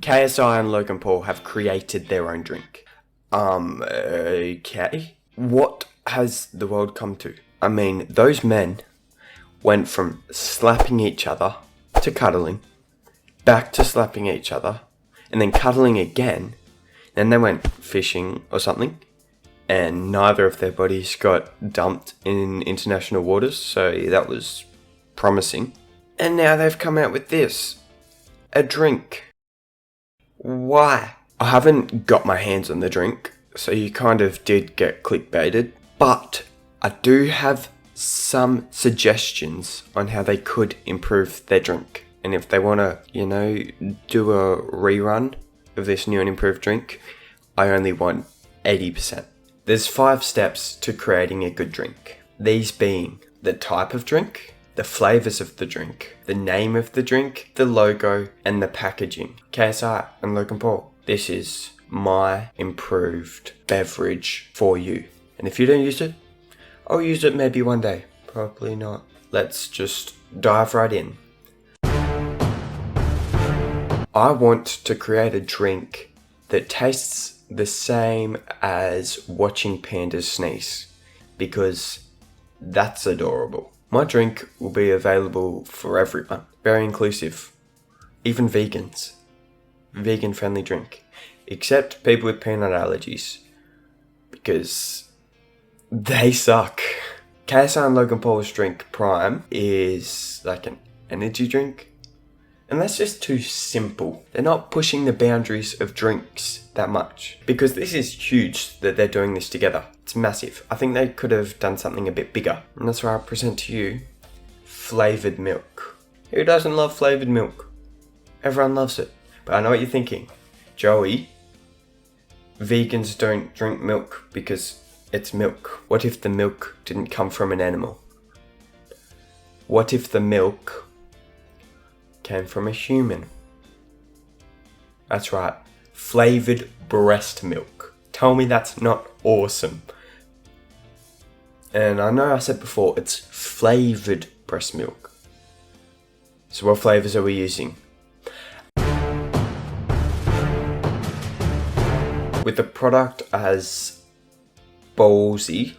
KSI and Logan Paul have created their own drink. Okay. What has the world come to? I mean, those men went from slapping each other to cuddling, back to slapping each other, and then cuddling again. Then they went fishing or something, and neither of their bodies got dumped in international waters, so that was promising. And now they've come out with this. A drink. Why? I haven't got my hands on the drink, so you kind of did get clickbaited, but I do have some suggestions on how they could improve their drink. And if they want to, do a rerun of this new and improved drink, I only want 80%. There's 5 steps to creating a good drink. These being the type of drink, the flavors of the drink, the name of the drink, the logo, and the packaging. KSI and Logan Paul, this is my improved beverage for you. And if you don't use it, I'll use it maybe one day. Probably not. Let's just dive right in. I want to create a drink that tastes the same as watching pandas sneeze, because that's adorable. My drink will be available for everyone. Very inclusive. Even vegans. Vegan friendly drink. Except people with peanut allergies. Because they suck. KSI and Logan Paul's drink Prime is like an energy drink. And that's just too simple. They're not pushing the boundaries of drinks that much. Because this is huge that they're doing this together. It's massive. I think they could have done something a bit bigger. And that's why I present to you flavoured milk. Who doesn't love flavoured milk? Everyone loves it. But I know what you're thinking. Joey, vegans don't drink milk because it's milk. What if the milk didn't come from an animal? What if the milk came from a human? That's right. Flavoured breast milk. Tell me that's not awesome. And I know I said before, it's flavoured breast milk. So what flavours are we using? With a product as ballsy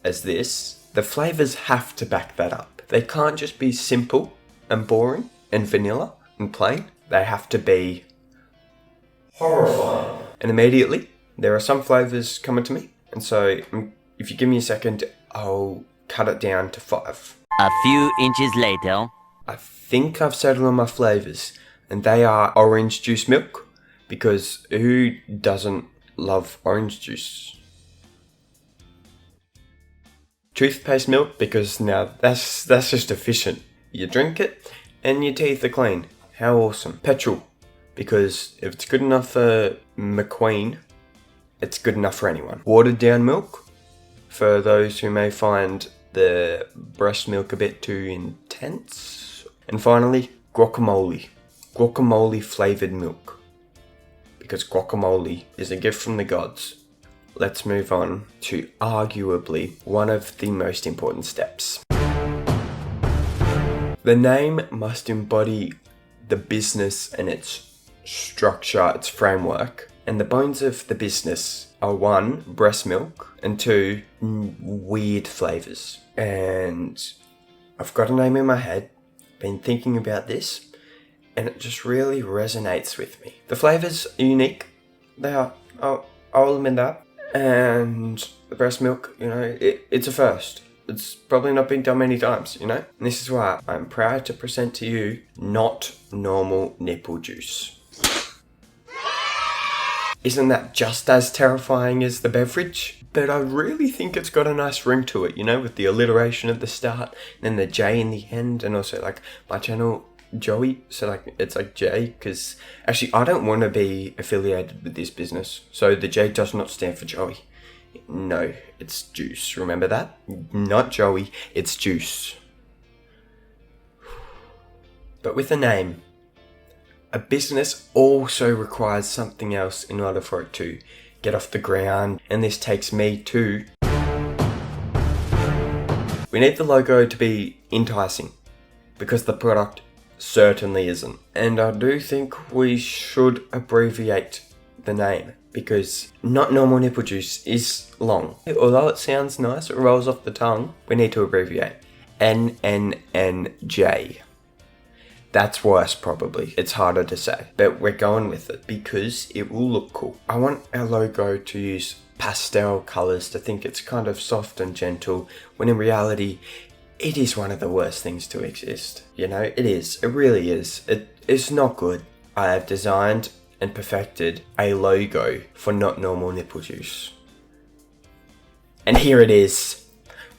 as this, the flavours have to back that up. They can't just be simple and boring and vanilla and plain. They have to be horrifying. And immediately, there are some flavours coming to me. And so, if you give me a second, I'll cut it down to 5. A few inches later. I think I've settled on my flavours. And they are orange juice milk. Because who doesn't love orange juice? Toothpaste milk, because now that's just efficient. You drink it and your teeth are clean. How awesome. Petrol, because if it's good enough for McQueen, it's good enough for anyone. Watered down milk, for those who may find the breast milk a bit too intense. And finally, guacamole. Guacamole flavoured milk. Because guacamole is a gift from the gods. Let's move on to arguably one of the most important steps. The name must embody the business and its structure, its framework. And the bones of the business are 1, breast milk, and 2, weird flavours. And I've got a name in my head, been thinking about this, and it just really resonates with me. The flavours are unique. They are. I'll admit that. And the breast milk, it's a first. It's probably not been done many times, And this is why I'm proud to present to you not normal nipple juice. Isn't that just as terrifying as the beverage? But I really think it's got a nice ring to it, with the alliteration at the start, and then the J in the end, and also like my channel, Joey, so like it's like J, because actually I don't want to be affiliated with this business, so the J does not stand for Joey. No, it's juice, remember that? Not Joey, it's juice. But with a name, a business also requires something else in order for it to get off the ground, and this takes me to... We need the logo to be enticing, because the product certainly isn't. And I do think we should abbreviate the name, because not normal nipple juice is long. Although it sounds nice, it rolls off the tongue, we need to abbreviate. NNNJ. That's worse probably. It's harder to say, but we're going with it because it will look cool. I want our logo to use pastel colours to think it's kind of soft and gentle, when in reality, it is one of the worst things to exist. You know, it is. It really is. It's not good. I have designed and perfected a logo for not normal nipple juice. And here it is.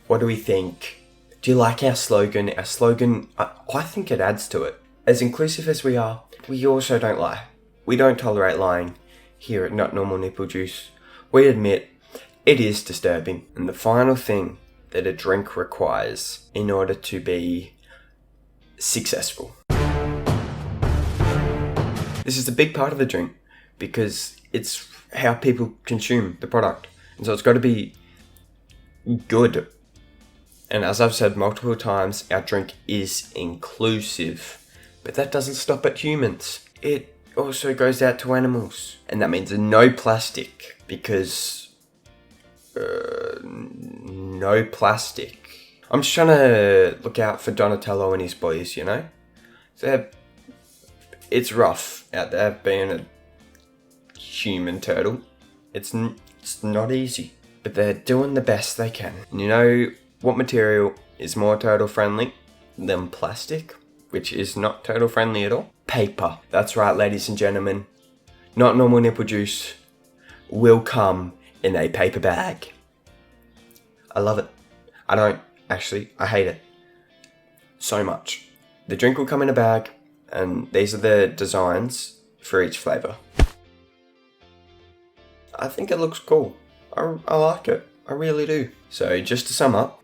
What do we think? Do you like our slogan? Our slogan, I think it adds to it. As inclusive as we are, we also don't lie. We don't tolerate lying here at Not Normal Nipple Juice. We admit it is disturbing. And the final thing that a drink requires in order to be successful. This is a big part of the drink because it's how people consume the product. And so it's got to be good. And as I've said multiple times, our drink is inclusive. But that doesn't stop at humans. It also goes out to animals. And that means no plastic, because no plastic. I'm just trying to look out for Donatello and his boys, you know? So it's rough out there being a human turtle. It's not easy. But they're doing the best they can. And you know what material is more turtle friendly than plastic? Which is not turtle friendly at all? Paper. That's right, ladies and gentlemen. Not normal nipple juice will come in a paper bag. I love it. I don't, actually, I hate it so much. The drink will come in a bag, and these are the designs for each flavour. I think it looks cool. I like it. I really do. So just to sum up,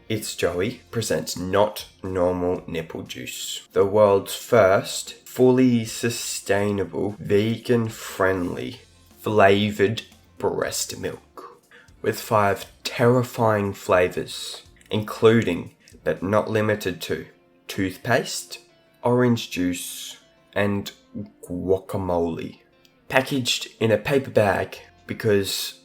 it's Joey, presents Not Normal Nipple Juice. The world's first fully sustainable, vegan-friendly, flavoured breast milk. With 5 terrifying flavours, including, but not limited to, toothpaste, orange juice, and guacamole. Packaged in a paper bag because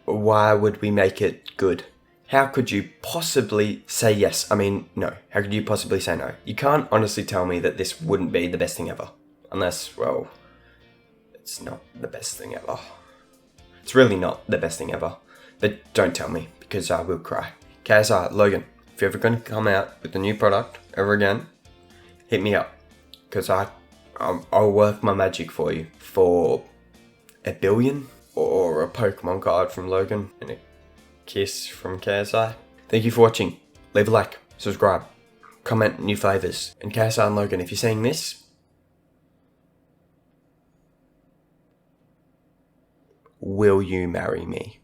why would we make it good? How could you possibly say yes? I mean, no. How could you possibly say no? You can't honestly tell me that this wouldn't be the best thing ever. Unless, well, it's not the best thing ever. It's really not the best thing ever. But don't tell me, because I will cry. KSI, Logan, if you're ever going to come out with a new product ever again, hit me up. Because I'll work my magic for you. For $1 billion? Or a Pokemon card from Logan and a kiss from KSI. Thank you for watching. Leave a like, subscribe, comment new flavours. And KSI and Logan, if you're seeing this, will you marry me?